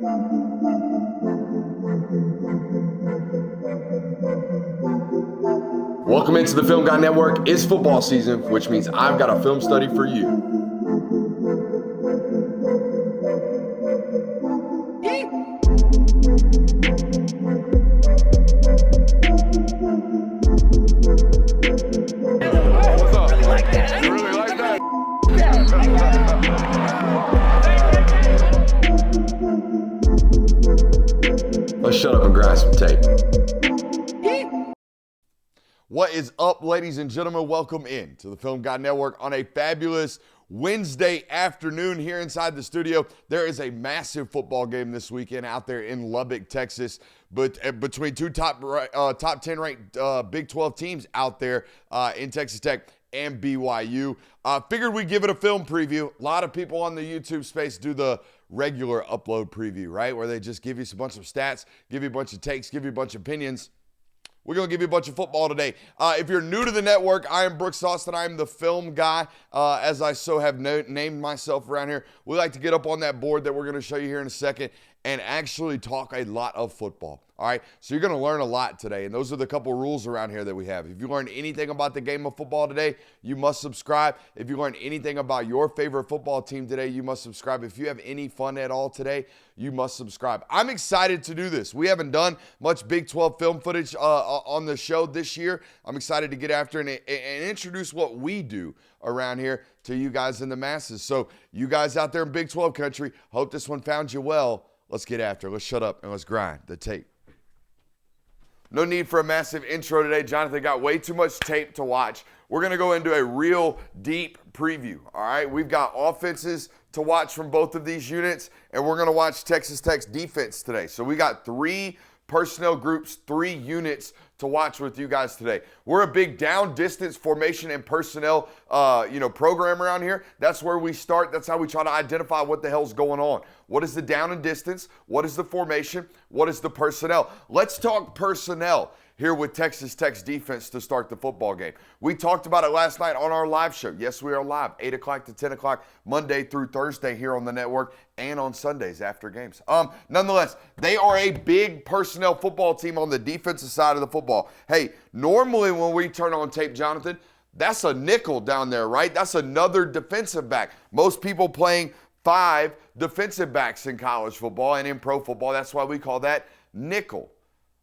Welcome into the Film Guy Network. It's football season, which means I've got a film study for you. What's up? You really like that? Let's shut up and grind some tape. What is up, ladies and gentlemen? Welcome in to the Film Guy Network on a fabulous Wednesday afternoon here inside the studio. There is a massive football game this weekend out there in Lubbock, Texas, but between two top 10 ranked Big 12 teams out there in Texas Tech and BYU. Figured we'd give it a film preview. A lot of people on the YouTube space do the regular upload preview, right? Where they just give you a bunch of stats, give you a bunch of takes, give you a bunch of opinions. We're going to give you a bunch of football today. If you're new to the network, I am Brooks Austin. I am the film guy, as I so have named myself around here. We like to get up on that board that we're going to show you here in a second and actually talk a lot of football. All right, so you're going to learn a lot today, and those are the couple rules around here that we have. If you learned anything about the game of football today, you must subscribe. If you learned anything about your favorite football team today, you must subscribe. If you have any fun at all today, you must subscribe. I'm excited to do this. We haven't done much Big 12 film footage on the show this year. I'm excited to get after and introduce what we do around here to you guys in the masses. So you guys out there in Big 12 country, hope this one found you well. Let's get after it. Let's shut up and let's grind the tape. No need for a massive intro today. Jonathan got way too much tape to watch. We're going to go into a real deep preview, all right? We've got offenses to watch from both of these units, and we're going to watch Texas Tech's defense today. So we got 3 personnel groups, 3 units to watch with you guys today. We're a big down distance formation and personnel program around here. That's where we start. That's how we try to identify what the hell's going on. What is the down and distance? What is the formation? What is the personnel? Let's talk personnel here with Texas Tech's defense to start the football game. We talked about it last night on our live show. Yes, we are live, 8 o'clock to 10 o'clock, Monday through Thursday here on the network and on Sundays after games. Nonetheless, they are a big personnel football team on the defensive side of the football. Hey, normally when we turn on tape, Jonathan, that's a nickel down there, right? That's another defensive back. Most people playing 5 defensive backs in college football and in pro football. That's why we call that nickel,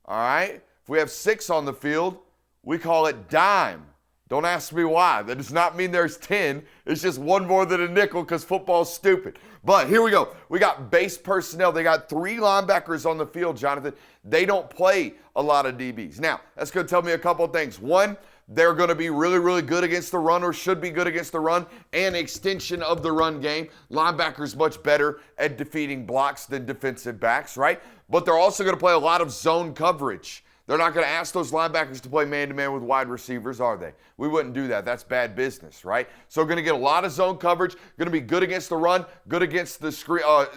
all right? If we have 6 on the field, we call it dime. Don't ask me why. That does not mean there's 10. It's just one more than a nickel because football's stupid. But here we go. We got base personnel. They got 3 linebackers on the field, Jonathan. They don't play a lot of DBs. Now, that's going to tell me a couple of things. One, they're going to be really, really good against the run or should be good against the run and extension of the run game. Linebackers much better at defeating blocks than defensive backs, right? But they're also going to play a lot of zone coverage. They're not going to ask those linebackers to play man-to-man with wide receivers, are they? We wouldn't do that. That's bad business, right? So we're going to get a lot of zone coverage, going to be good against the run, good against the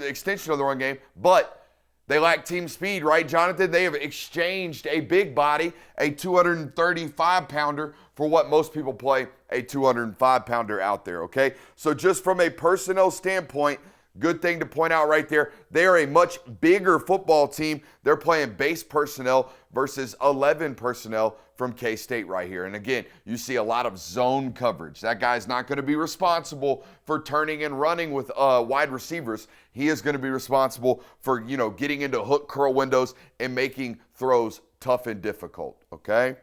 extension of the run game, but they lack team speed, right, Jonathan? They have exchanged a big body, a 235-pounder, for what most people play, a 205-pounder out there, okay? So just from a personnel standpoint, good thing to point out right there, they are a much bigger football team. They're playing base personnel versus 11 personnel from K-State right here. And again, you see a lot of zone coverage. That guy's not going to be responsible for turning and running with wide receivers. He is going to be responsible for, getting into hook curl windows and making throws tough and difficult, okay?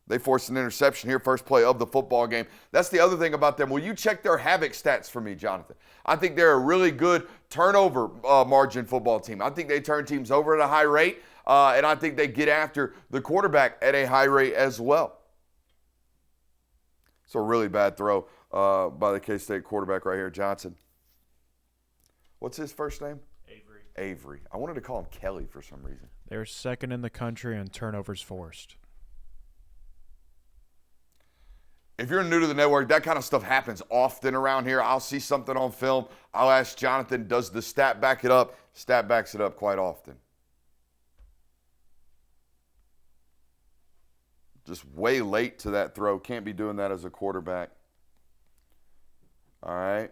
They forced an interception here, first play of the football game. That's the other thing about them. Will you check their HAVOC stats for me, Jonathan? I think they're a really good turnover margin football team. I think they turn teams over at a high rate, and I think they get after the quarterback at a high rate as well. It's a really bad throw by the K-State quarterback right here, Johnson. What's his first name? Avery. I wanted to call him Kelly for some reason. They're second in the country in turnovers forced. If you're new to the network, that kind of stuff happens often around here. I'll see something on film. I'll ask Jonathan, does the stat back it up? Stat backs it up quite often. Just way late to that throw. Can't be doing that as a quarterback. All right.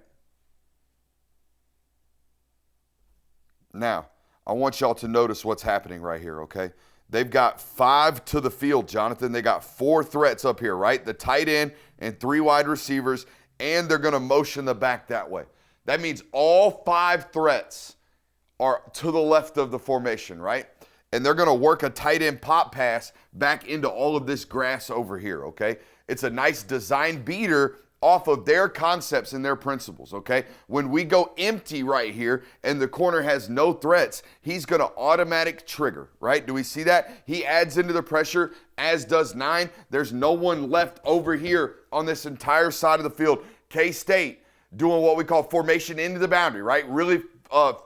Now, I want y'all to notice what's happening right here, okay? They've got 5 to the field, Jonathan. They got 4 threats up here, right? The tight end and 3 wide receivers, and they're going to motion the back that way. That means all 5 threats are to the left of the formation, right? And they're going to work a tight end pop pass back into all of this grass over here, okay? It's a nice design beater off of their concepts and their principles, okay? When we go empty right here and the corner has no threats, he's going to automatic trigger, right? Do we see that? He adds into the pressure, as does 9. There's no one left over here on this entire side of the field. K-State doing what we call formation into the boundary, right? Really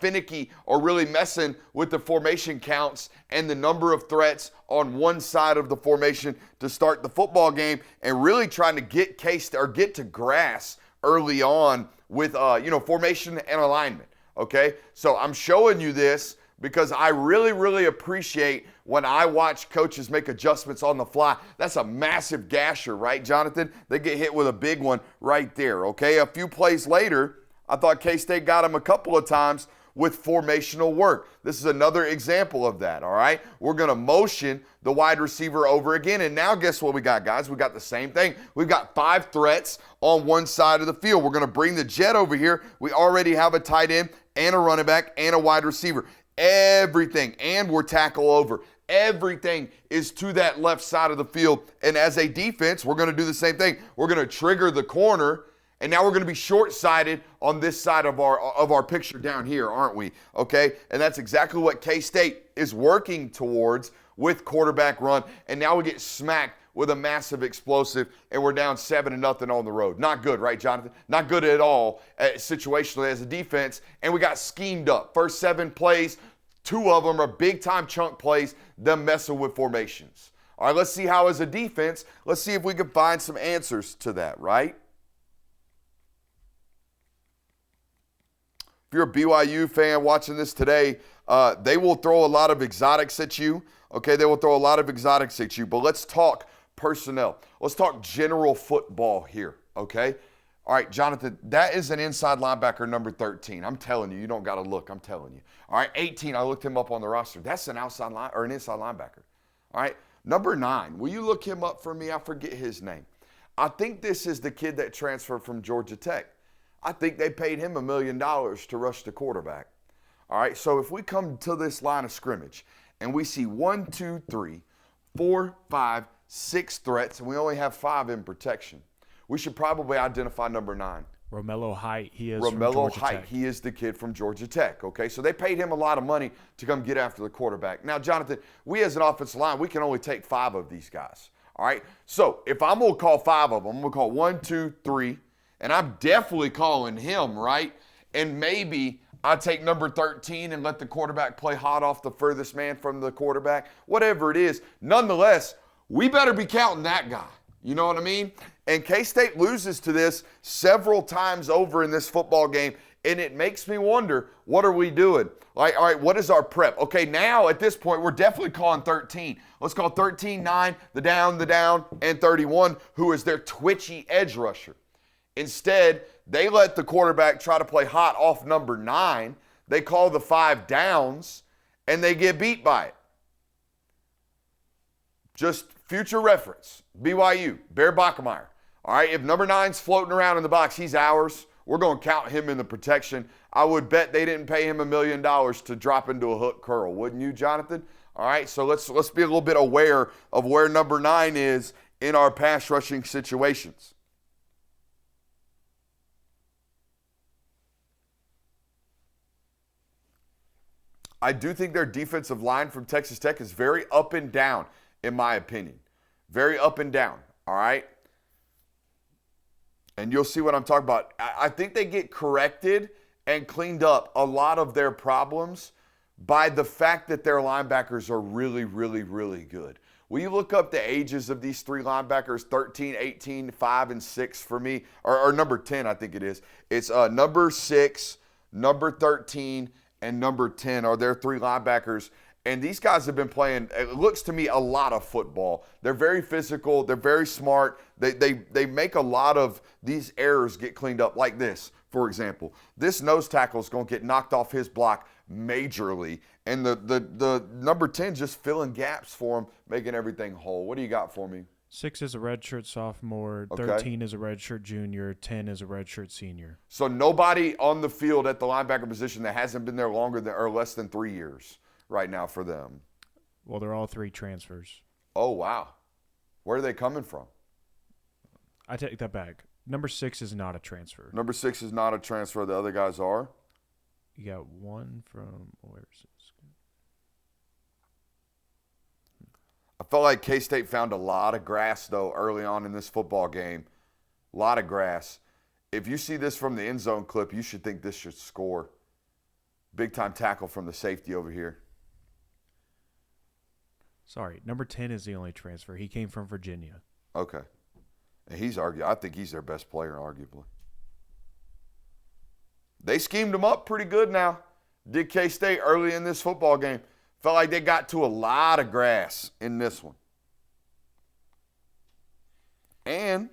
finicky or really messing with the formation counts and the number of threats on one side of the formation to start the football game, and really trying to get get to grass early on with formation and alignment. Okay, so I'm showing you this because I really appreciate when I watch coaches make adjustments on the fly. That's a massive gasher, right, Jonathan? They get hit with a big one right there. Okay, a few plays later, I thought K-State got him a couple of times with formational work. This is another example of that, all right? We're going to motion the wide receiver over again, and now guess what we got, guys? We got the same thing. We've got 5 threats on one side of the field. We're going to bring the jet over here. We already have a tight end and a running back and a wide receiver. Everything, and we're tackle over. Everything is to that left side of the field, and as a defense, we're going to do the same thing. We're going to trigger the corner. And now we're going to be short-sighted on this side of our picture down here, aren't we? Okay? And that's exactly what K-State is working towards with quarterback run. And now we get smacked with a massive explosive, and we're down 7-0 on the road. Not good, right, Jonathan? Not good at all situationally as a defense. And we got schemed up. First 7 plays, 2 of them are big-time chunk plays, them messing with formations. All right, let's see how as a defense, let's see if we can find some answers to that, right? If you're a BYU fan watching this today, they will throw a lot of exotics at you. Okay, they will throw a lot of exotics at you. But let's talk personnel. Let's talk general football here, okay? All right, Jonathan, that is an inside linebacker, number 13. I'm telling you, you don't got to look. I'm telling you. All right, 18, I looked him up on the roster. That's an outside line or an inside linebacker. All right, number 9, will you look him up for me? I forget his name. I think this is the kid that transferred from Georgia Tech. I think they paid him $1 million to rush the quarterback. All right, so if we come to this line of scrimmage and we see 1, 2, 3, 4, 5, 6 threats, and we only have 5 in protection, we should probably identify number 9. Romello Height, he is Romello from Georgia Height, Tech. he is the kid from Georgia Tech, okay? So they paid him a lot of money to come get after the quarterback. Now, Jonathan, we as an offensive line, we can only take 5 of these guys, all right? So if I'm going to call 5 of them, I'm going to call 1, 2, 3, and I'm definitely calling him, right? And maybe I take number 13 and let the quarterback play hot off the furthest man from the quarterback. Whatever it is, nonetheless, we better be counting that guy. You know what I mean? And K-State loses to this several times over in this football game, and it makes me wonder, what are we doing? Like, all right, what is our prep? Okay, now at this point, we're definitely calling 13. Let's call 13, 9, the down, and 31, who is their twitchy edge rusher. Instead, they let the quarterback try to play hot off number 9. They call the 5 downs, and they get beat by it. Just future reference, BYU, Bear Bachmeier. All right, if number 9's floating around in the box, he's ours. We're going to count him in the protection. I would bet they didn't pay him $1 million to drop into a hook curl, wouldn't you, Jonathan? All right, so let's be a little bit aware of where number 9 is in our pass rushing situations. I do think their defensive line from Texas Tech is very up and down, in my opinion. Very up and down, all right? And you'll see what I'm talking about. I think they get corrected and cleaned up a lot of their problems by the fact that their linebackers are really good. Will you look up the ages of these 3 linebackers, 13, 18, 5, and 6 for me? Or number 10, I think it is. It's number 6, number 13, and number 10 are their 3 linebackers. And these guys have been playing, it looks to me, a lot of football. They're very physical. They're very smart. They make a lot of these errors get cleaned up like this, for example. This nose tackle is going to get knocked off his block majorly. And the number 10 just filling gaps for him, making everything whole. What do you got for me? 6 is a redshirt sophomore. Okay. 13 is a redshirt junior. 10 is a redshirt senior. So nobody on the field at the linebacker position that hasn't been there longer than or less than 3 years right now for them. Well, they're all 3 transfers. Oh, wow. Where are they coming from? I take that back. Number 6 is not a transfer. Number 6 is not a transfer. The other guys are? You got one from – where's this? I felt like K-State found a lot of grass, though, early on in this football game. A lot of grass. If you see this from the end zone clip, you should think this should score. Big-time tackle from the safety over here. Sorry, number 10 is the only transfer. He came from Virginia. Okay. And I think he's their best player, arguably. They schemed him up pretty good now. Did K-State early in this football game. Felt like they got to a lot of grass in this one. And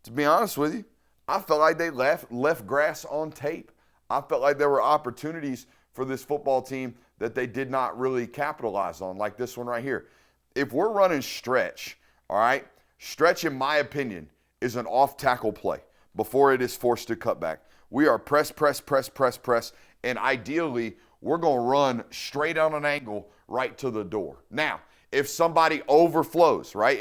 to be honest with you, I felt like they left grass on tape. I felt like there were opportunities for this football team that they did not really capitalize on, like this one right here. If we're running stretch, all right, stretch, in my opinion, is an off-tackle play before it is forced to cut back. We are press, and ideally, we're going to run straight on an angle right to the door. Now, if somebody overflows, right,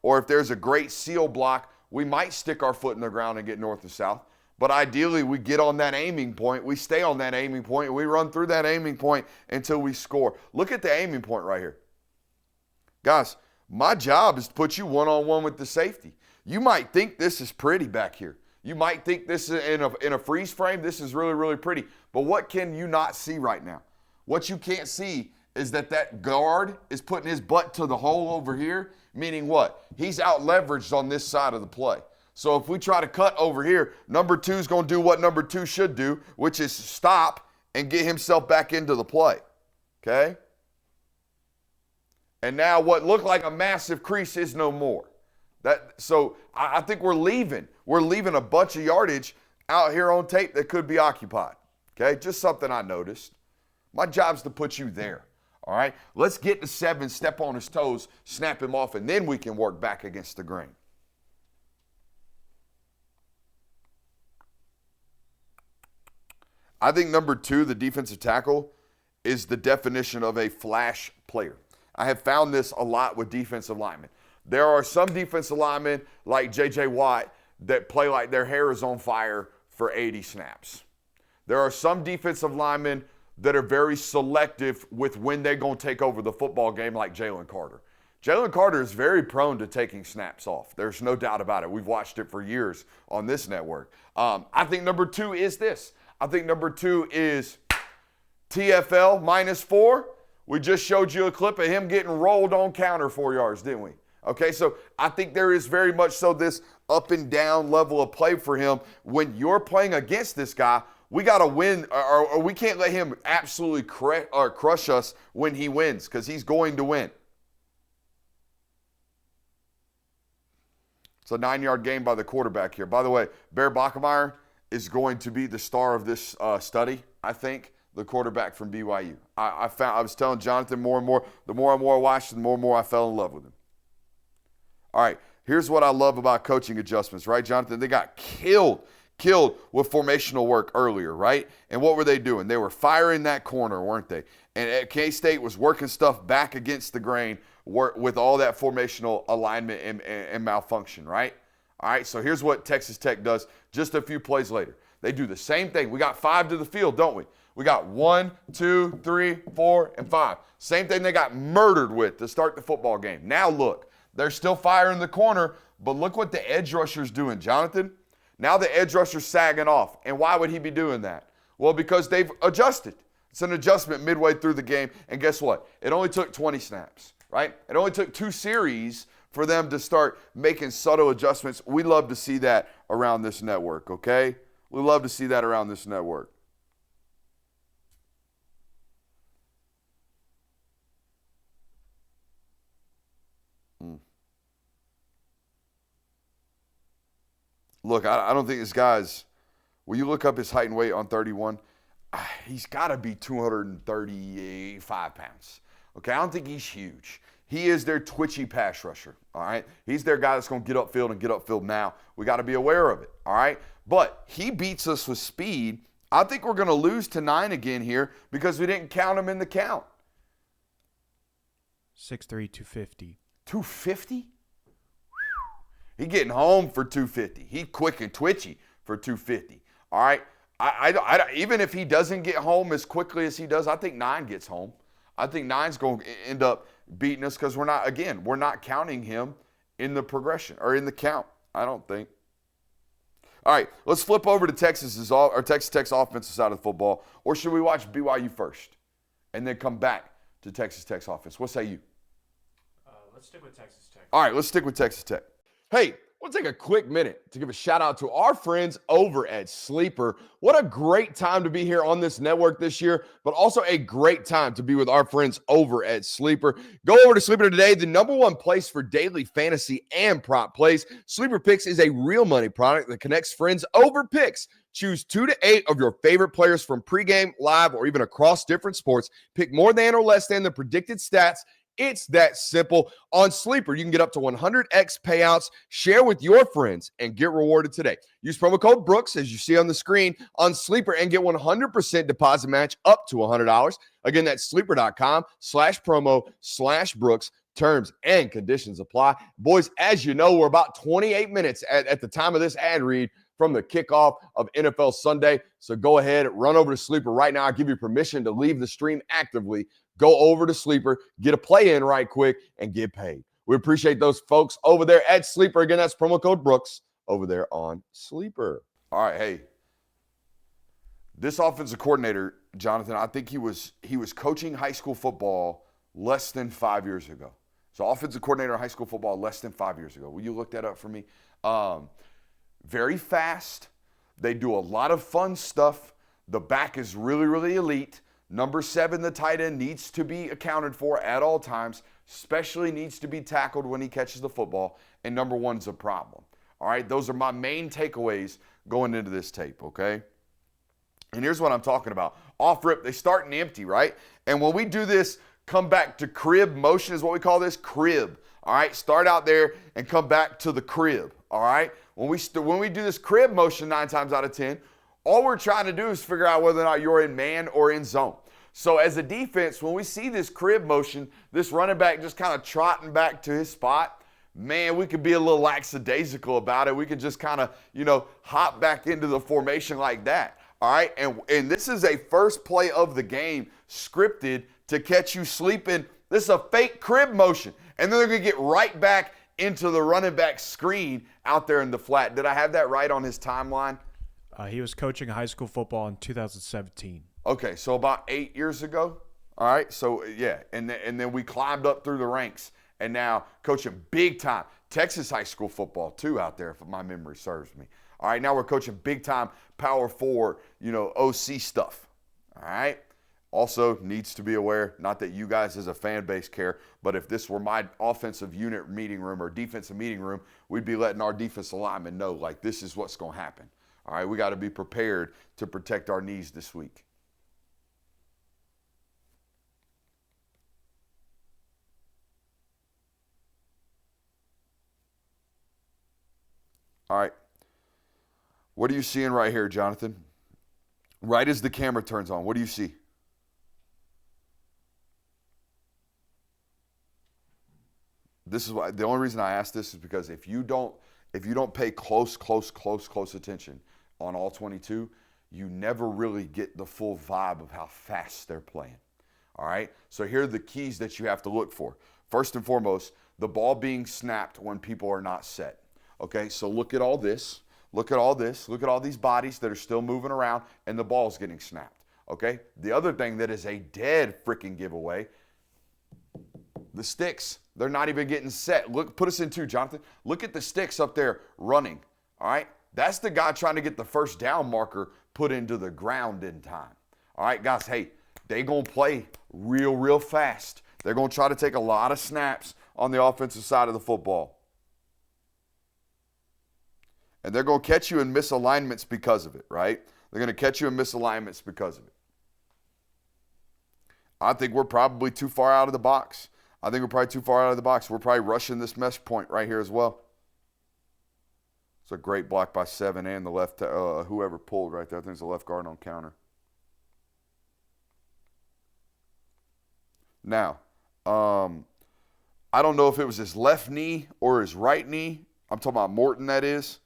or if there's a great seal block, we might stick our foot in the ground and get north or south. But ideally, we get on that aiming point, we stay on that aiming point, and we run through that aiming point until we score. Look at the aiming point right here. Guys, my job is to put you one-on-one with the safety. You might think this is pretty back here. You might think this is in a freeze frame, this is really, really pretty. But what can you not see right now? What you can't see is that guard is putting his butt to the hole over here, meaning what? He's out-leveraged on this side of the play. So if we try to cut over here, number 2 is going to do what number 2 should do, which is stop and get himself back into the play, okay? And now what looked like a massive crease is no more. So I think we're leaving a bunch of yardage out here on tape that could be occupied, okay? Just something I noticed. My job's to put you there, all right? Let's get to 7, step on his toes, snap him off, and then we can work back against the grain. I think number 2, the defensive tackle, is the definition of a flash player. I have found this a lot with defensive linemen. There are some defensive linemen like J.J. Watt that play like their hair is on fire for 80 snaps. There are some defensive linemen that are very selective with when they're going to take over the football game, like Jalen Carter. Jalen Carter is very prone to taking snaps off. There's no doubt about it. We've watched it for years on this network. I think number 2 is this. I think number 2 is TFL -4. We just showed you a clip of him getting rolled on counter 4 yards, didn't we? Okay, so I think there is very much so this up and down level of play for him. When you're playing against this guy, we got to win, or we can't let him absolutely crush us when he wins, because he's going to win. It's a 9-yard gain by the quarterback here. By the way, Bear Bachmeier is going to be the star of this study, I think, the quarterback from BYU. I was telling Jonathan more and more, the more I watched, the more I fell in love with him. All right, here's what I love about coaching adjustments, right, Jonathan? They got killed with formational work earlier, right? And what were they doing? They were firing that corner, weren't they? And K-State was working stuff back against the grain with all that formational alignment and malfunction, right? All right, so here's what Texas Tech does just a few plays later. They do the same thing. We got 5 to the field, don't we? We got 1, 2, 3, 4, and 5. Same thing they got murdered with to start the football game. Now look, they're still firing the corner, but look what the edge rusher's doing, Jonathan. Now the edge rusher's sagging off. And why would he be doing that? Well, because they've adjusted. It's an adjustment midway through the game. And guess what? It only took 20 snaps, right? It only took 2 series for them to start making subtle adjustments. We love to see that around this network, okay? We love to see that around this network. Look, I don't think this guy's – will you look up his height and weight on 31? he's got to be 235 pounds. Okay, I don't think he's huge. He is their twitchy pass rusher, all right? He's their guy that's going to get upfield and get upfield now. We got to be aware of it, all right? But he beats us with speed. I think we're going to lose to 9 again here because we didn't count him in the count. 6'3", 250. 250? He getting home for 250. He quick and twitchy for 250, all right? I even if he doesn't get home as quickly as he does, I think 9 gets home. I think 9's going to end up beating us because we're not counting him in the progression or in the count, I don't think. All right, let's flip over to Texas Tech's offensive side of the football, or should we watch BYU first and then come back to Texas Tech's offense? What say you? Let's stick with Texas Tech. All right, let's stick with Texas Tech. Hey, we'll take a quick minute to give a shout out to our friends over at Sleeper. What a great time to be here on this network this year, but also a great time to be with our friends over at Sleeper. Go over to Sleeper today, the #1 place for daily fantasy and prop plays. Sleeper Picks is a real money product that connects friends over picks. Choose 2 to 8 of your favorite players from pregame, live, or even across different sports. Pick more than or less than the predicted stats. It's that simple. On Sleeper, you can get up to 100x payouts, share with your friends, and get rewarded today. Use promo code Brooks, as you see on the screen, on Sleeper and get 100% deposit match up to $100. Again, that's sleeper.com/promo/Brooks. Terms and conditions apply. Boys, as you know, we're about 28 minutes at the time of this ad read from the kickoff of NFL Sunday. So go ahead, run over to Sleeper right now. I'll give you permission to leave the stream actively. Go over to Sleeper, get a play in right quick, and get paid. We appreciate those folks over there at Sleeper. Again, that's promo code Brooks over there on Sleeper. All right, hey, this offensive coordinator, Jonathan, I think he was coaching high school football less than 5 years ago. So offensive coordinator in high school football less than 5 years ago. Will you look that up for me? Very fast. They do a lot of fun stuff. The back is really, really elite. Number 7, the tight end, needs to be accounted for at all times, especially needs to be tackled when he catches the football. And number 1's a problem. All right, those are my main takeaways going into this tape, okay? And here's what I'm talking about. Off rip, they start in empty, right? And when we do this, come back to crib motion is what we call this, crib. All right, start out there and come back to the crib, all right? When we do this crib motion 9 times out of 10, all we're trying to do is figure out whether or not you're in man or in zone. So as a defense, when we see this crib motion, this running back just kind of trotting back to his spot, man, we could be a little lackadaisical about it. We could just kind of, hop back into the formation like that. All right, and this is a first play of the game scripted to catch you sleeping. This is a fake crib motion. And then they're going to get right back into the running back screen out there in the flat. Did I have that right on his timeline? He was coaching high school football in 2017. Okay, so about 8 years ago. All right, so yeah, and then we climbed up through the ranks, and now coaching big time Texas high school football too out there, if my memory serves me. All right, now we're coaching big time Power 4, OC stuff. All right. Also needs to be aware, not that you guys as a fan base care, but if this were my offensive unit meeting room or defensive meeting room, we'd be letting our defensive linemen know, like, this is what's going to happen. All right, we got to be prepared to protect our knees this week. All right. What are you seeing right here, Jonathan? Right as the camera turns on, what do you see? This is why the only reason I ask this is because if you don't pay close attention on all 22, you never really get the full vibe of how fast they're playing. All right? So here are the keys that you have to look for. First and foremost, the ball being snapped when people are not set. Okay? So look at all this. Look at all this. Look at all these bodies that are still moving around and the ball's getting snapped. Okay? The other thing that is a dead freaking giveaway, the sticks. They're not even getting set. Look, put us in two, Jonathan. Look at the sticks up there running. All right? That's the guy trying to get the first down marker put into the ground in time. All right, guys, hey, they going to play real fast. They're going to try to take a lot of snaps on the offensive side of the football. And they're going to catch you in misalignments because of it, right? They're going to catch you in misalignments because of it. I think we're probably too far out of the box. We're probably rushing this mesh point right here as well. It's a great block by 7 and the left, whoever pulled right there. I think it's the left guard on counter. Now, I don't know if it was his left knee or his right knee. I'm talking about Morton, that is.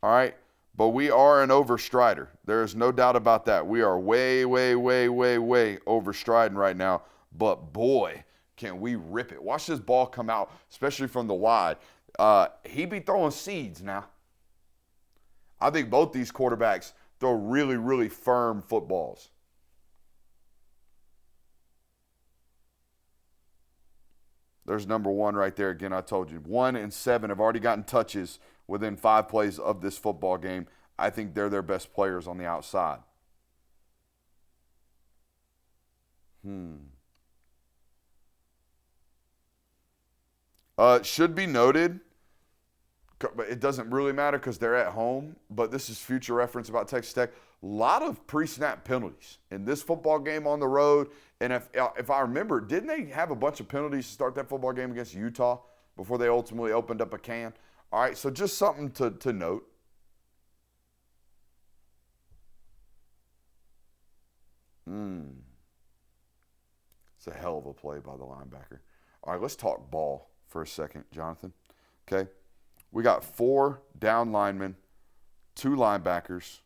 All right. But we are an overstrider. There is no doubt about that. We are way, way, way, way, way overstriding right now. But boy, can we rip it. Watch this ball come out, especially from the wide. He be throwing seeds now. I think both these quarterbacks throw really, really firm footballs. There's number 1 right there. Again, I told you. 1 and 7 have already gotten touches within 5 plays of this football game. I think they're their best players on the outside. Should be noted, but it doesn't really matter because they're at home, but this is future reference about Texas Tech. A lot of pre-snap penalties in this football game on the road. And if I remember, didn't they have a bunch of penalties to start that football game against Utah before they ultimately opened up a can? All right, so just something to note. It's a hell of a play by the linebacker. All right, let's talk ball for a second, Jonathan. Okay, we got 4 down linemen, 2 linebackers.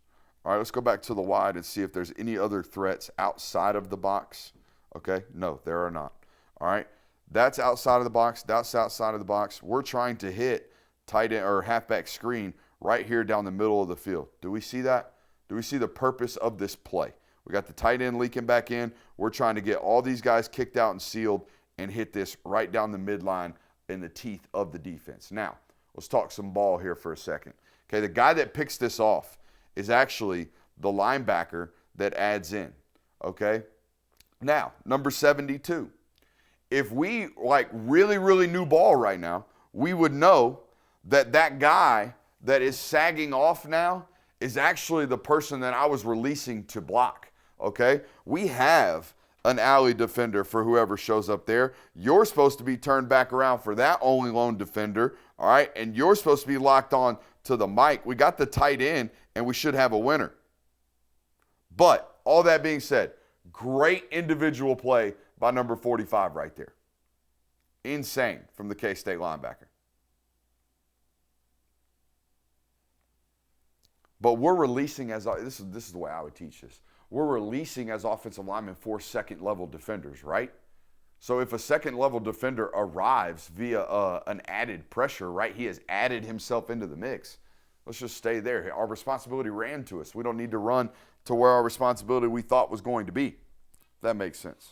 All right, let's go back to the wide and see if there's any other threats outside of the box. Okay, no, there are not. All right, that's outside of the box. That's outside of the box. We're trying to hit tight end or halfback screen right here down the middle of the field. Do we see that? Do we see the purpose of this play? We got the tight end leaking back in. We're trying to get all these guys kicked out and sealed and hit this right down the midline in the teeth of the defense. Now, let's talk some ball here for a second. Okay, the guy that picks this off is actually the linebacker that adds in. Okay? Now, number 72. If we really, really knew ball right now, we would know that that guy that is sagging off now is actually the person that I was releasing to block. Okay? We have an alley defender for whoever shows up there. You're supposed to be turned back around for that only lone defender. All right? And you're supposed to be locked on to the mic. We got the tight end, and we should have a winner. But all that being said, great individual play by number 45 right there. Insane from the K-State linebacker. But we're releasing this is the way I would teach this. We're releasing as offensive linemen 4 second-level defenders, right? So if a second-level defender arrives via an added pressure, right, he has added himself into the mix. Let's just stay there. Our responsibility ran to us. We don't need to run to where our responsibility we thought was going to be. If that makes sense.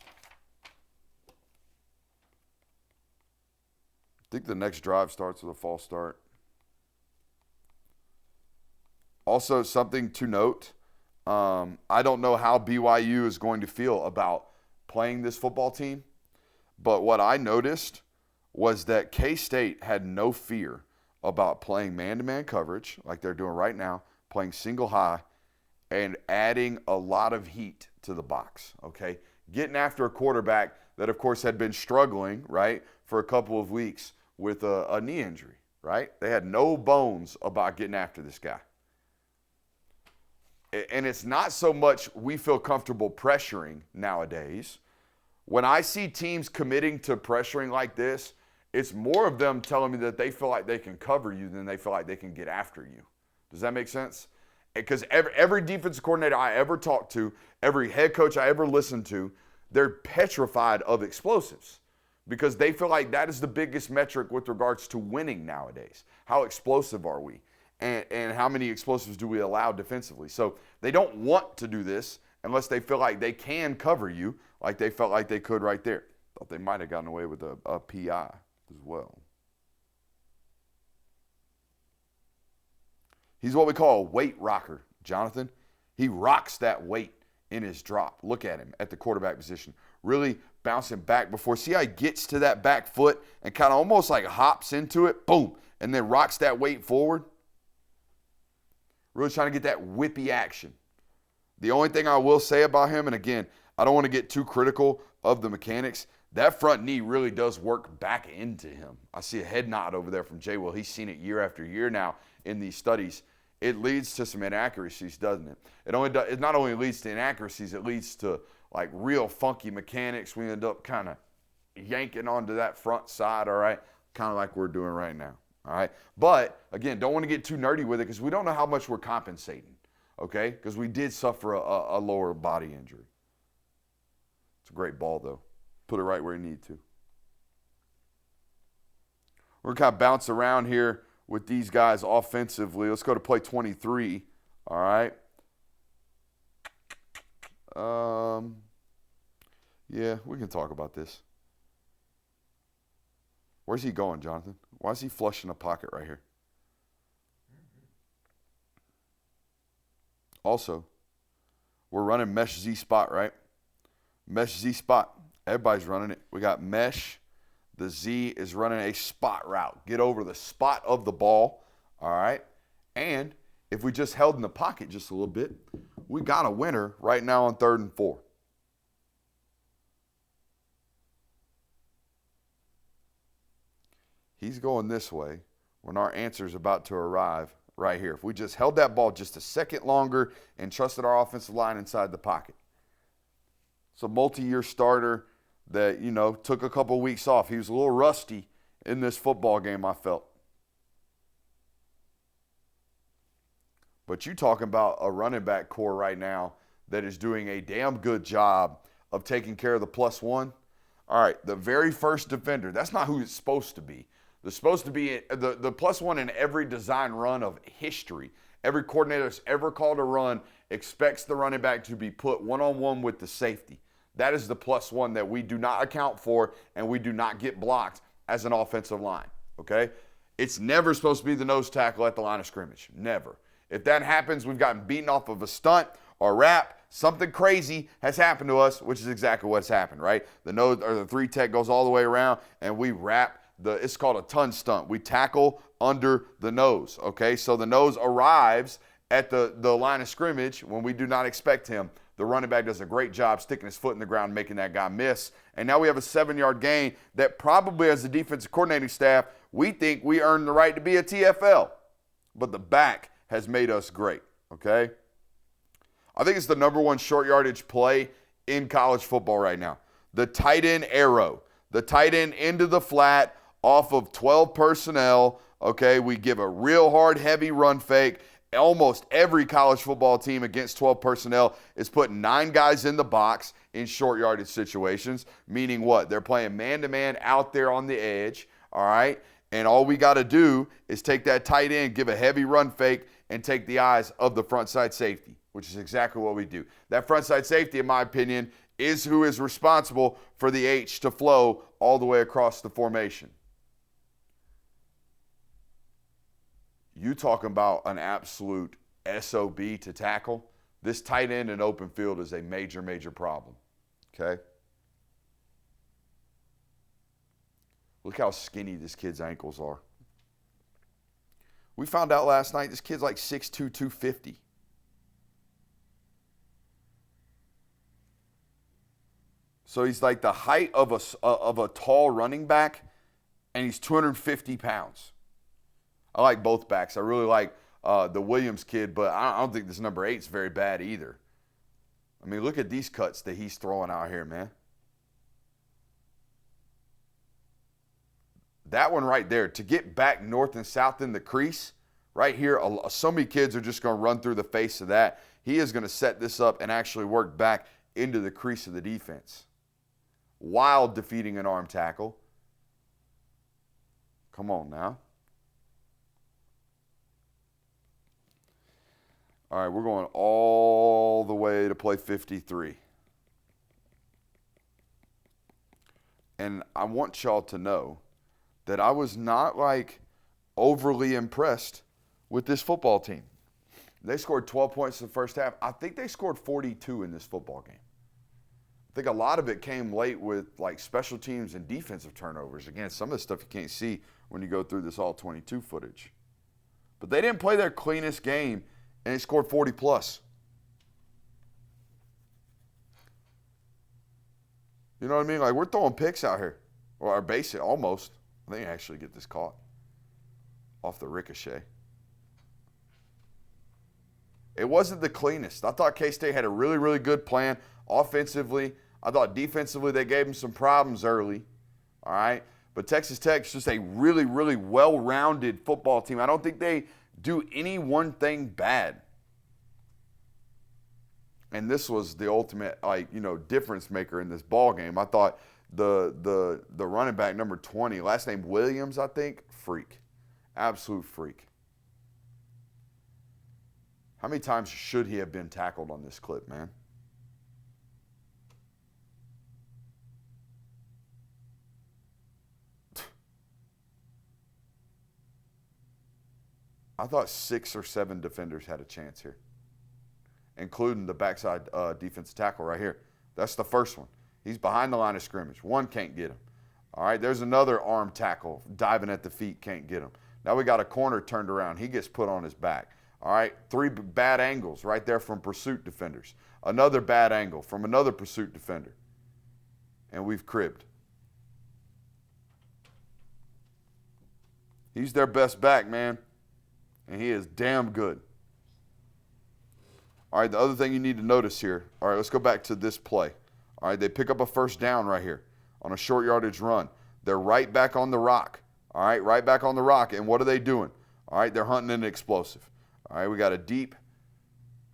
I think the next drive starts with a false start. Also, something to note, I don't know how BYU is going to feel about playing this football team, but what I noticed was that K-State had no fear about playing man-to-man coverage like they're doing right now, playing single high, and adding a lot of heat to the box, okay? Getting after a quarterback that, of course, had been struggling, right, for a couple of weeks with a knee injury, right? They had no bones about getting after this guy. And it's not so much we feel comfortable pressuring nowadays. When I see teams committing to pressuring like this, it's more of them telling me that they feel like they can cover you than they feel like they can get after you. Does that make sense? Because every defensive coordinator I ever talked to, every head coach I ever listened to, they're petrified of explosives because they feel like that is the biggest metric with regards to winning nowadays. How explosive are we? And how many explosives do we allow defensively? So they don't want to do this unless they feel like they can cover you like they felt like they could right there. Thought they might have gotten away with a PI as well. He's what we call a weight rocker, Jonathan. He rocks that weight in his drop. Look at him at the quarterback position. Really bouncing back before. See how he gets to that back foot and kind of almost like hops into it, boom, and then rocks that weight forward. Really trying to get that whippy action. The only thing I will say about him, and again, I don't want to get too critical of the mechanics, that front knee really does work back into him. I see a head nod over there from Jay Will. He's seen it year after year now in these studies. It leads to some inaccuracies, doesn't it? It not only leads to inaccuracies, it leads to like real funky mechanics. We end up kind of yanking onto that front side, all right? Kind of like we're doing right now, all right? But, again, don't want to get too nerdy with it because we don't know how much we're compensating, okay? Because we did suffer a lower body injury. It's a great ball, though. Put it right where you need to. We're going to kind of bounce around here with these guys offensively. Let's go to play 23, all right? Yeah, we can talk about this. Where's he going, Jonathan? Why is he flushing a pocket right here? Also, we're running mesh Z spot, right? Mesh Z spot. Everybody's running it. We got mesh. The Z is running a spot route. Get over the spot of the ball, all right? And if we just held in the pocket just a little bit, we got a winner right now on 3rd and 4. He's going this way when our answer is about to arrive right here. If we just held that ball just a second longer and trusted our offensive line inside the pocket. It's a multi-year starter that, took a couple weeks off. He was a little rusty in this football game, I felt. But you talking about a running back core right now that is doing a damn good job of taking care of the +1. All right, the very first defender, that's not who it's supposed to be. It's supposed to be the +1 in every design run of history. Every coordinator that's ever called a run expects the running back to be put one-on-one with the safety. That is the +1 that we do not account for and we do not get blocked as an offensive line, okay? It's never supposed to be the nose tackle at the line of scrimmage, never. If that happens, we've gotten beaten off of a stunt or wrap. Something crazy has happened to us, which is exactly what's happened, right? The nose or the 3 tech goes all the way around and we wrap it's called a ton stunt. We tackle under the nose, okay? So the nose arrives at the line of scrimmage when we do not expect him. The running back does a great job sticking his foot in the ground, making that guy miss. And now we have a 7-yard gain that probably as the defensive coordinating staff, we think we earned the right to be a TFL. But the back has made us great, okay? I think it's the number 1 short yardage play in college football right now. The tight end arrow. The tight end into the flat off of 12 personnel, okay? We give a real hard, heavy run fake. Almost every college football team against 12 personnel is putting 9 guys in the box in short yardage situations, meaning what? They're playing man-to-man out there on the edge, all right? And all we got to do is take that tight end, give a heavy run fake, and take the eyes of the front side safety, which is exactly what we do. That front side safety, in my opinion, is who is responsible for the H to flow all the way across the formation. You talking about an absolute SOB to tackle. This tight end in open field is a major, major problem, okay? Look how skinny this kid's ankles are. We found out last night this kid's like 6'2", 250. So he's like the height of a tall running back, and he's 250 pounds. I like both backs. I really like the Williams kid, but I don't think this number 8 is very bad either. I mean, look at these cuts that he's throwing out here, man. That one right there, to get back north and south in the crease, right here, so many kids are just going to run through the face of that. He is going to set this up and actually work back into the crease of the defense while defeating an arm tackle. Come on now. All right, we're going all the way to play 53. And I want y'all to know that I was not like overly impressed with this football team. They scored 12 points in the first half. I think they scored 42 in this football game. I think a lot of it came late with like special teams and defensive turnovers. Again, some of the stuff you can't see when you go through this all 22 footage. But they didn't play their cleanest game, and they scored 40 plus. You know what I mean? Like, we're throwing picks out here. Or basic, almost. I think I actually get this caught off the ricochet. It wasn't the cleanest. I thought K-State had a really, really good plan offensively. I thought defensively they gave them some problems early. All right? But Texas Tech's just a really, really well-rounded football team. I don't think they do any one thing bad. And this was the ultimate, difference maker in this ball game. I thought the running back, number 20, last name Williams, I think, freak. Absolute freak. How many times should he have been tackled on this clip, man? I thought 6 or 7 defenders had a chance here, including the backside defensive tackle right here. That's the first one. He's behind the line of scrimmage. One can't get him. All right, there's another arm tackle diving at the feet, can't get him. Now we got a corner turned around. He gets put on his back. All right, 3 bad angles right there from pursuit defenders. Another bad angle from another pursuit defender. And we've cribbed. He's their best back, man. And he is damn good. All right, the other thing you need to notice here. All right, let's go back to this play. All right, they pick up a first down right here on a short yardage run. They're right back on the rock. All right, right back on the rock. And what are they doing? All right, they're hunting an explosive. All right, we got a deep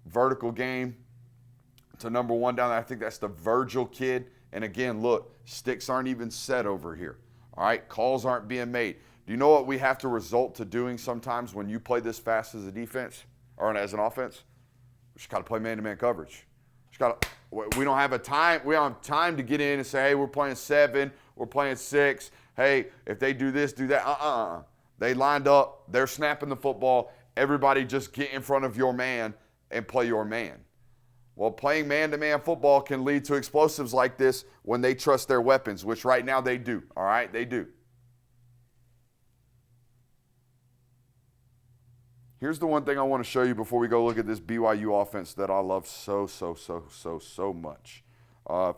vertical game to number 1 down there. I think that's the Virgil kid. And again, look, sticks aren't even set over here. All right, calls aren't being made. Do you know what we have to resort to doing sometimes when you play this fast as a defense or as an offense? We just got to play man-to-man coverage. We don't have time. We don't have time to get in and say, hey, we're playing 7, we're playing 6. Hey, if they do this, do that. They lined up. They're snapping the football. Everybody just get in front of your man and play your man. Well, playing man-to-man football can lead to explosives like this when they trust their weapons, which right now they do. All right, they do. Here's the one thing I want to show you before we go look at this BYU offense that I love so much.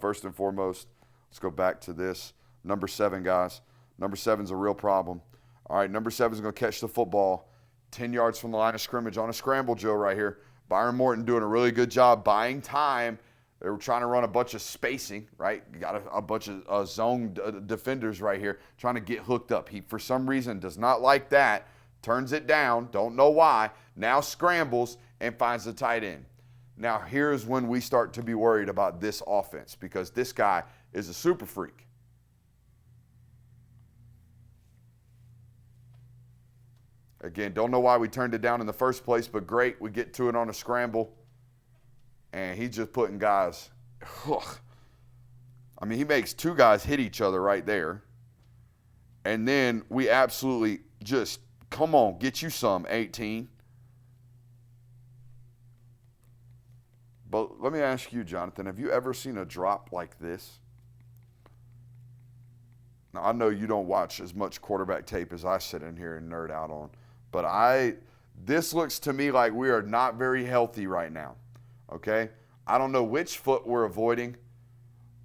First and foremost, let's go back to this. Number 7, guys. Number 7's a real problem. All right, number 7's going to catch the football 10 yards from the line of scrimmage on a scramble, Joe, right here. Byron Morton doing a really good job buying time. They were trying to run a bunch of spacing, right? You got a bunch of zone defenders right here trying to get hooked up. He, for some reason, does not like that. Turns it down, don't know why, now scrambles and finds the tight end. Now, here's when we start to be worried about this offense because this guy is a super freak. Again, don't know why we turned it down in the first place, but great, we get to it on a scramble, and he's just putting guys, I mean, he makes 2 guys hit each other right there, and then we absolutely just, come on, get you some, 18. But let me ask you, Jonathan, have you ever seen a drop like this? Now, I know you don't watch as much quarterback tape as I sit in here and nerd out on, but this looks to me like we are not very healthy right now, okay? I don't know which foot we're avoiding,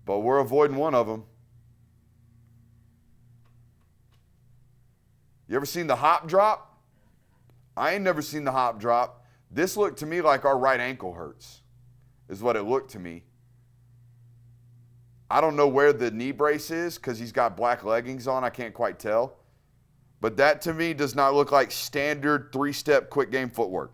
but we're avoiding one of them. You ever seen the hop drop? I ain't never seen the hop drop. This looked to me like our right ankle hurts, is what it looked to me. I don't know where the knee brace is because he's got black leggings on. I can't quite tell. But that to me does not look like standard 3-step quick game footwork.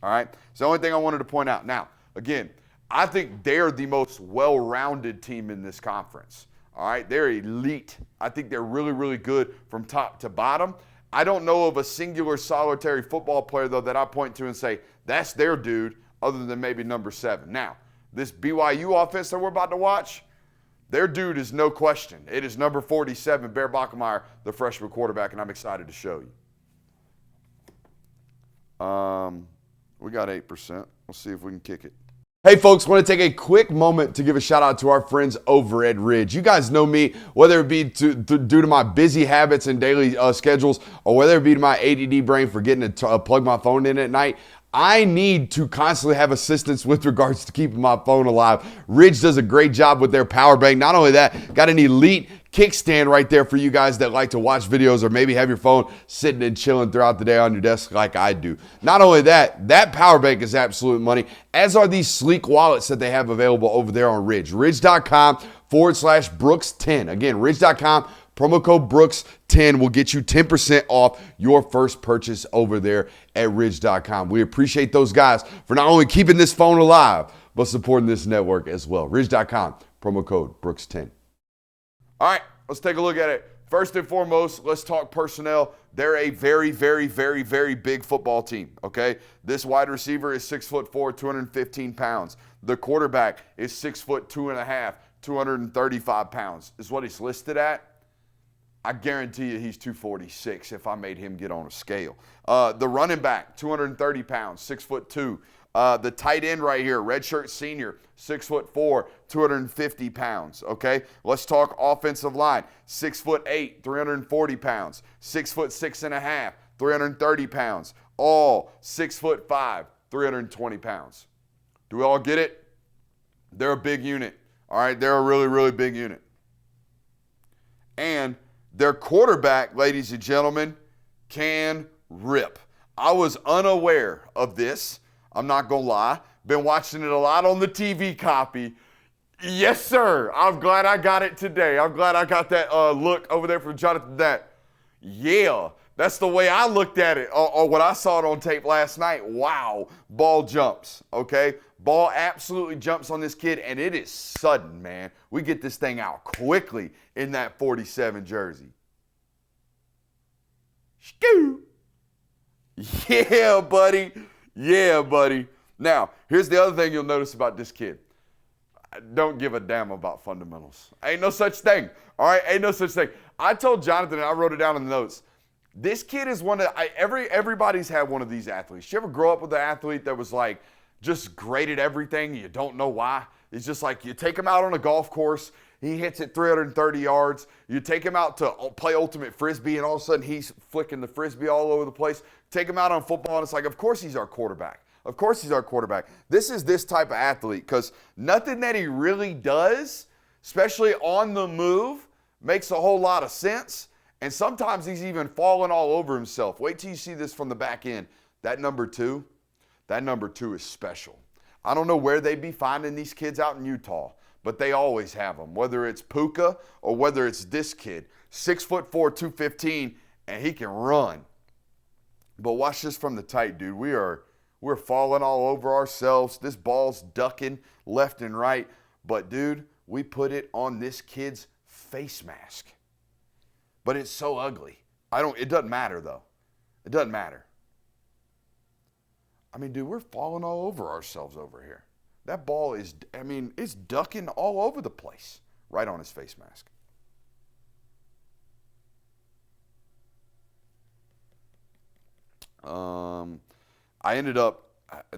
All right? It's the only thing I wanted to point out. Now, again, I think they're the most well-rounded team in this conference. All right? They're elite. I think they're really, really good from top to bottom. I don't know of a singular solitary football player, though, that I point to and say, that's their dude, other than maybe number 7. Now, this BYU offense that we're about to watch, their dude is no question. It is number 47, Bear Bachmeier, the freshman quarterback, and I'm excited to show you. We got 8%. We'll see if we can kick it. Hey folks, want to take a quick moment to give a shout out to our friends over at Ridge. You guys know me, whether it be due to my busy habits and daily schedules, or whether it be to my ADD brain forgetting to plug my phone in at night. I need to constantly have assistance with regards to keeping my phone alive. Ridge does a great job with their power bank. Not only that, got an elite kickstand right there for you guys that like to watch videos or maybe have your phone sitting and chilling throughout the day on your desk like I do. Not only that, that power bank is absolute money, as are these sleek wallets that they have available over there on Ridge. Ridge.com/Brooks10. Again, Ridge.com. Promo code Brooks10 will get you 10% off your first purchase over there at Ridge.com. We appreciate those guys for not only keeping this phone alive, but supporting this network as well. Ridge.com, promo code Brooks10. All right, let's take a look at it. First and foremost, let's talk personnel. They're a very, very, very, very big football team, okay? This wide receiver is 6'4", 215 pounds. The quarterback is 6'2.5", 235 pounds is what he's listed at. I guarantee you he's 246 if I made him get on a scale. The running back, 230 pounds, 6'2". The tight end right here, redshirt senior, 6'4", 250 pounds, okay? Let's talk offensive line, 6'8", 340 pounds, 6'6.5", 330 pounds, all 6'5", 320 pounds. Do we all get it? They're a big unit, all right? They're a really, really big unit. And their quarterback, ladies and gentlemen, can rip. I was unaware of this. I'm not going to lie. Been watching it a lot on the TV copy. Yes, sir. I'm glad I got it today. I'm glad I got that look over there from Jonathan. Yeah, that's the way I looked at it or when I saw it on tape last night. Wow, ball jumps, okay? Ball absolutely jumps on this kid, and it is sudden, man. We get this thing out quickly in that 47 jersey. Skoo. Yeah, buddy. Yeah, buddy. Now, here's the other thing you'll notice about this kid. I don't give a damn about fundamentals. Ain't no such thing. All right? Ain't no such thing. I told Jonathan, and I wrote it down in the notes, this kid is one of, everybody's had one of these athletes. You ever grow up with an athlete that was like, just great at everything, you don't know why? It's just like you take him out on a golf course, he hits it 330 yards. You take him out to play ultimate frisbee, and all of a sudden he's flicking the frisbee all over the place. Take him out on football, and it's like, of course he's our quarterback. Of course he's our quarterback. This is this type of athlete because nothing that he really does, especially on the move, makes a whole lot of sense. And sometimes he's even falling all over himself. Wait till you see this from the back end. That number two is special. I don't know where they be finding these kids out in Utah, but they always have them, whether it's Puka or whether it's this kid. 6'4", 215, and he can run. But watch this from the tight, dude. We're falling all over ourselves. This ball's ducking left and right. But, dude, we put it on this kid's face mask. But it's so ugly. It doesn't matter, though. It doesn't matter. I mean, dude, we're falling all over ourselves over here. That ball is, it's ducking all over the place right on his face mask.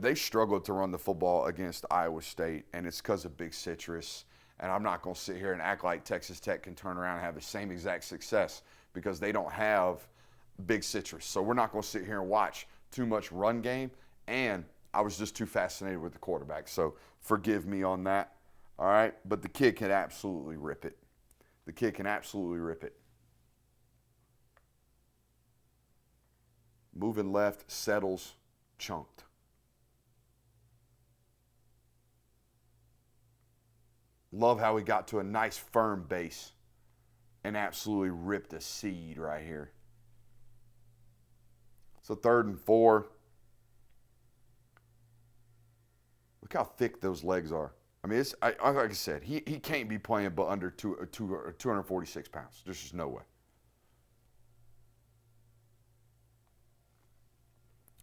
They struggled to run the football against Iowa State, and it's because of Big Citrus. And I'm not going to sit here and act like Texas Tech can turn around and have the same exact success because they don't have Big Citrus. So we're not going to sit here and watch too much run game. And I was just too fascinated with the quarterback. So forgive me on that. All right? But the kid can absolutely rip it. The kid can absolutely rip it. Moving left, settles, chunked. Love how he got to a nice firm base and absolutely ripped a seed right here. So 3rd and 4. Look how thick those legs are. I mean, like I said, he can't be playing but under 246 pounds. There's just no way.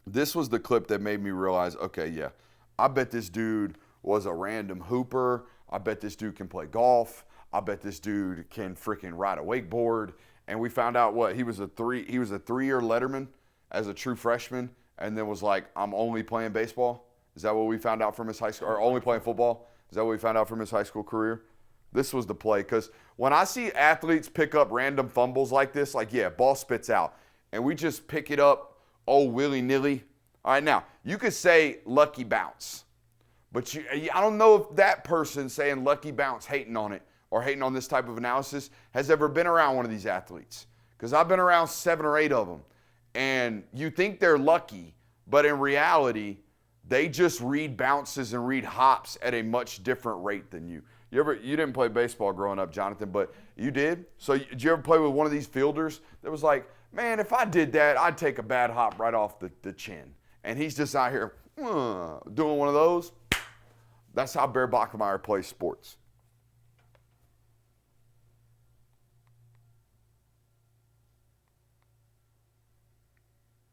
This was the clip that made me realize, okay, yeah, I bet this dude was a random hooper. I bet this dude can play golf. I bet this dude can freaking ride a wakeboard. And we found out he was a 3-year letterman as a true freshman, and then was like, I'm only playing baseball. Is that what we found out from his high school, or only playing football? Is that what we found out from his high school career? This was the play, because when I see athletes pick up random fumbles like this, like, yeah, ball spits out, and we just pick it up, willy-nilly, All right, now, you could say lucky bounce. But I don't know if that person saying lucky bounce, hating on it, or hating on this type of analysis, has ever been around one of these athletes. Because I've been around 7 or 8 of them. And you think they're lucky, but in reality, they just read bounces and read hops at a much different rate than you. You didn't play baseball growing up, Jonathan, but you did? So did you ever play with one of these fielders that was like, man, if I did that, I'd take a bad hop right off the chin. And he's just out here doing one of those. That's how Bear Bachmeyer plays sports.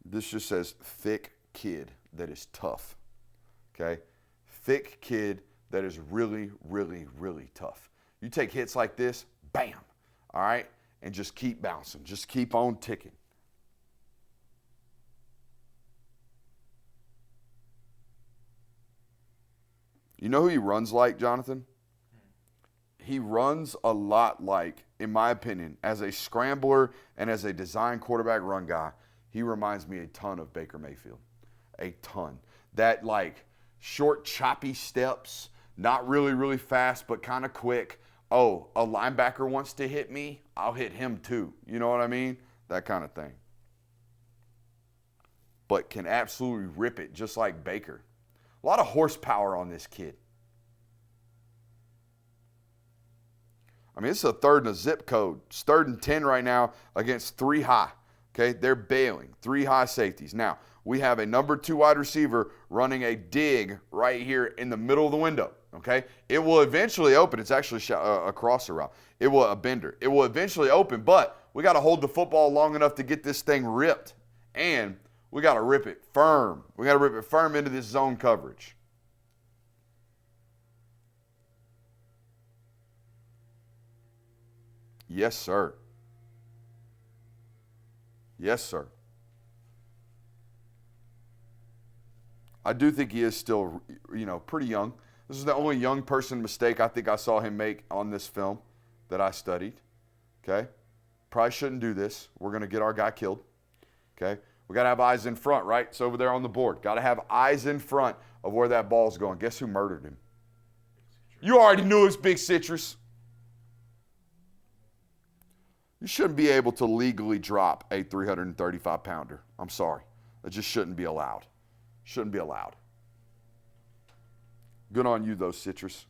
This just says thick kid that is tough. Okay? Thick kid that is really, really, really tough. You take hits like this, bam, all right? And just keep bouncing. Just keep on ticking. You know who he runs like, Jonathan? He runs a lot like, in my opinion, as a scrambler and as a design quarterback run guy, he reminds me a ton of Baker Mayfield. A ton. That like short, choppy steps, not really, really fast, but kind of quick. Oh, a linebacker wants to hit me, I'll hit him too. You know what I mean? That kind of thing. But can absolutely rip it just like Baker. A lot of horsepower on this kid. I mean, it's a 3rd and a zip code. It's 3rd and 10 right now against 3 high. Okay, they're bailing. 3 high safeties. Now, we have a number 2 wide receiver running a dig right here in the middle of the window. Okay, it will eventually open. It's actually a crosser route. A bender. It will eventually open, but we got to hold the football long enough to get this thing ripped. And we got to rip it firm. We got to rip it firm into this zone coverage. Yes, sir. Yes, sir. I do think he is still, pretty young. This is the only young person mistake I think I saw him make on this film that I studied. Okay? Probably shouldn't do this. We're going to get our guy killed. Okay? We got to have eyes in front, right? It's over there on the board. Got to have eyes in front of where that ball's going. Guess who murdered him? You already knew it was Big Citrus. You shouldn't be able to legally drop a 335-pounder. I'm sorry. That just shouldn't be allowed. Shouldn't be allowed. Good on you, though, Citrus.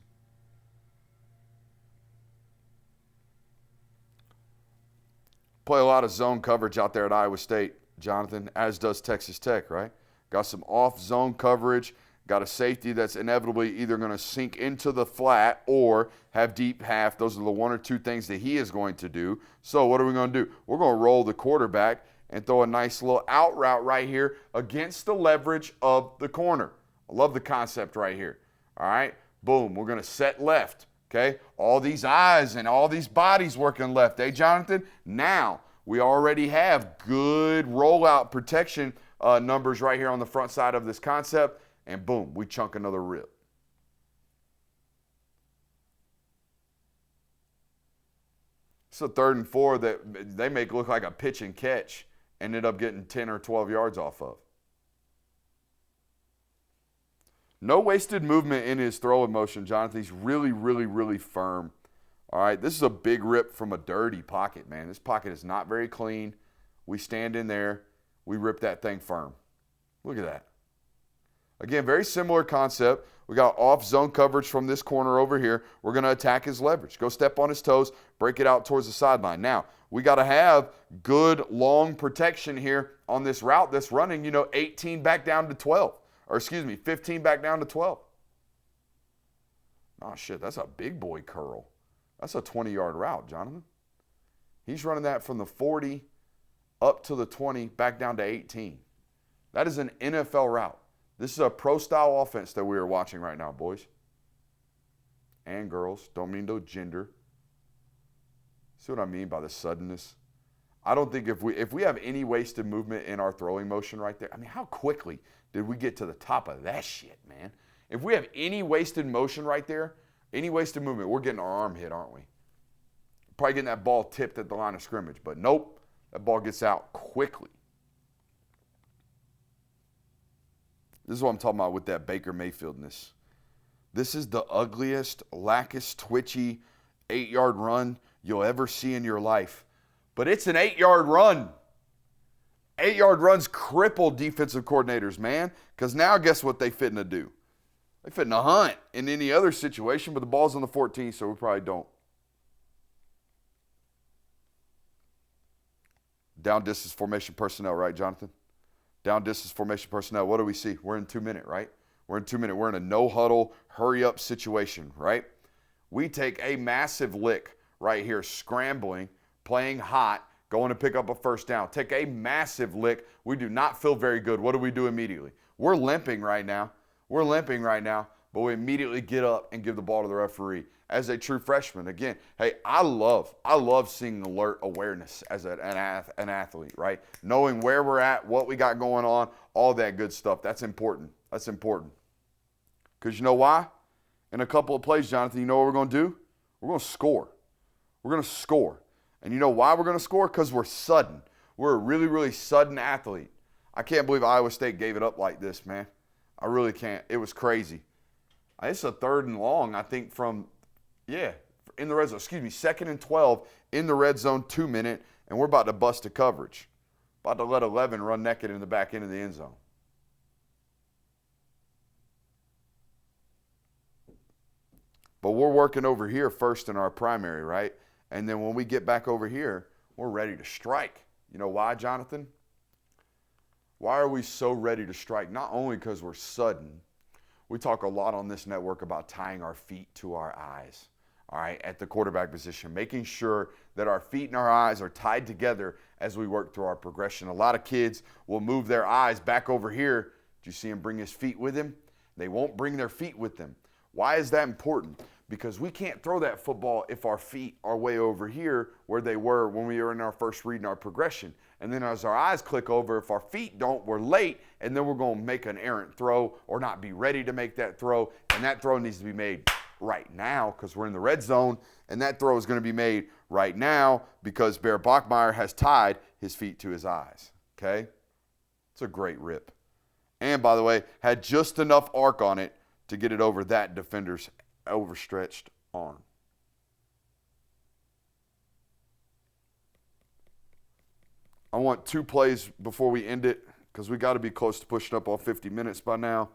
Play a lot of zone coverage out there at Iowa State, Jonathan, as does Texas Tech, right? Got some off-zone coverage. Got a safety that's inevitably either going to sink into the flat or have deep half. Those are the 1 or 2 things that he is going to do. So what are we going to do? We're going to roll the quarterback and throw a nice little out route right here against the leverage of the corner. I love the concept right here. All right, boom. We're going to set left, okay? All these eyes and all these bodies working left, Jonathan? Now we already have good rollout protection numbers right here on the front side of this concept. And boom, we chunk another rip. It's a 3rd and 4 that they make look like a pitch and catch, ended up getting 10 or 12 yards off of. No wasted movement in his throwing motion, Jonathan. He's really, really, really firm. All right, this is a big rip from a dirty pocket, man. This pocket is not very clean. We stand in there. We rip that thing firm. Look at that. Again, very similar concept. We got off-zone coverage from this corner over here. We're going to attack his leverage. Go step on his toes, break it out towards the sideline. Now, we got to have good long protection here on this route that's running, 18 back down to 12. Or 15 back down to 12. Oh, shit, that's a big boy curl. That's a 20-yard route, Jonathan. He's running that from the 40 up to the 20, back down to 18. That is an NFL route. This is a pro-style offense that we are watching right now, boys and girls. Don't mean to gender. See what I mean by the suddenness? I don't think if we have any wasted movement in our throwing motion right there, I mean, how quickly did we get to the top of that shit, man? If we have any wasted motion right there, any wasted movement, we're getting our arm hit, aren't we? Probably getting that ball tipped at the line of scrimmage, but nope, that ball gets out quickly. This is what I'm talking about with that Baker Mayfieldness. This is the ugliest, lackest, twitchy 8-yard run you'll ever see in your life. But it's an 8-yard run. 8-yard runs cripple defensive coordinators, man. Because now guess what they fitting to do? They fitting to hunt in any other situation, but the ball's on the 14, so we probably don't. Down distance formation personnel, right, Jonathan? Down distance formation personnel. What do we see? We're in 2 minute, right? We're in 2 minute. We're in a no huddle, hurry up situation, right? We take a massive lick right here, scrambling, playing hot, going to pick up a first down. Take a massive lick. We do not feel very good. What do we do immediately? We're limping right now. But we immediately get up and give the ball to the referee. As a true freshman, again, hey, I love seeing alert awareness as an athlete, right? Knowing where we're at, what we got going on, all that good stuff. That's important. Because you know why? In a couple of plays, Jonathan, you know what we're going to do? We're going to score. And you know why we're going to score? Because we're sudden. We're a really, really sudden athlete. I can't believe Iowa State gave it up like this, man. I really can't. It was crazy. It's a 3rd and long, I think, in the red zone. 2nd and 12 in the red zone, 2 minute, and we're about to bust a coverage. About to let 11 run naked in the back end of the end zone. But we're working over here first in our primary, right? And then when we get back over here, we're ready to strike. You know why, Jonathan? Why are we so ready to strike? Not only because we're sudden. We talk a lot on this network about tying our feet to our eyes, all right, at the quarterback position, making sure that our feet and our eyes are tied together as we work through our progression. A lot of kids will move their eyes back over here. Do you see him bring his feet with him? They won't bring their feet with them. Why is that important? Because we can't throw that football if our feet are way over here where they were when we were in our first read in our progression. And then as our eyes click over, if our feet don't, we're late, and then we're going to make an errant throw or not be ready to make that throw. And that throw needs to be made right now because we're in the red zone, and that throw is going to be made right now because Bear Bachmeier has tied his feet to his eyes, okay? It's a great rip. And, by the way, had just enough arc on it to get it over that defender's overstretched arm. I want 2 plays before we end it because we got to be close to pushing up on 50 minutes by now.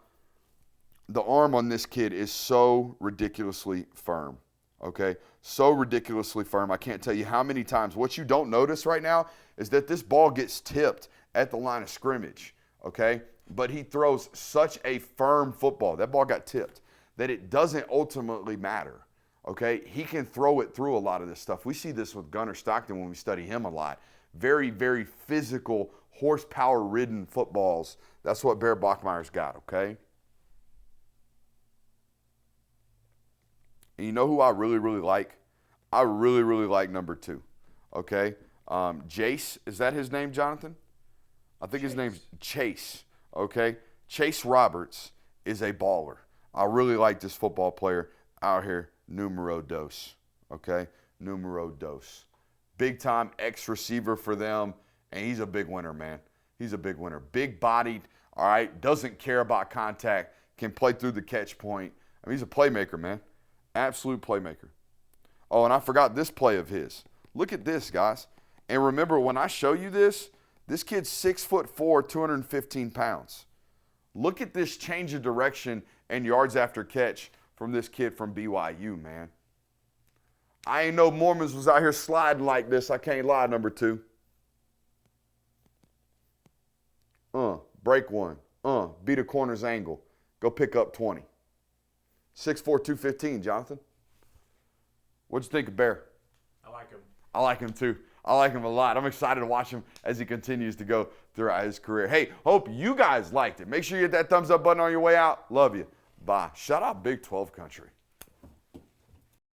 The arm on this kid is so ridiculously firm, okay? So ridiculously firm. I can't tell you how many times. What you don't notice right now is that this ball gets tipped at the line of scrimmage, okay? But he throws such a firm football. That ball got tipped that it doesn't ultimately matter, okay? He can throw it through a lot of this stuff. We see this with Gunnar Stockton when we study him a lot. Very, very physical, horsepower-ridden footballs. That's what Bear Bachmeier's got, okay? And you know who I really, really like? I really, really like number 2, okay? Jace, is that his name, Jonathan? I think his name's Chase, okay? Chase Roberts is a baller. I really like this football player out here, numero dos, okay? Numero dos. Big-time ex-receiver for them, and he's a big winner, man. He's a big winner. Big-bodied, all right, doesn't care about contact, can play through the catch point. I mean, he's a playmaker, man. Absolute playmaker. Oh, and I forgot this play of his. Look at this, guys. And remember, when I show you this kid's 6'4", 215 pounds. Look at this change of direction and yards after catch from this kid from BYU, man. I ain't know Mormons was out here sliding like this. I can't lie, number 2. Break one. Beat a corner's angle. Go pick up 20. 6'4", 215, Jonathan. What'd you think of Bear? I like him. I like him too. I like him a lot. I'm excited to watch him as he continues to go throughout his career. Hey, hope you guys liked it. Make sure you hit that thumbs up button on your way out. Love you. Bye. Shout out Big 12 country.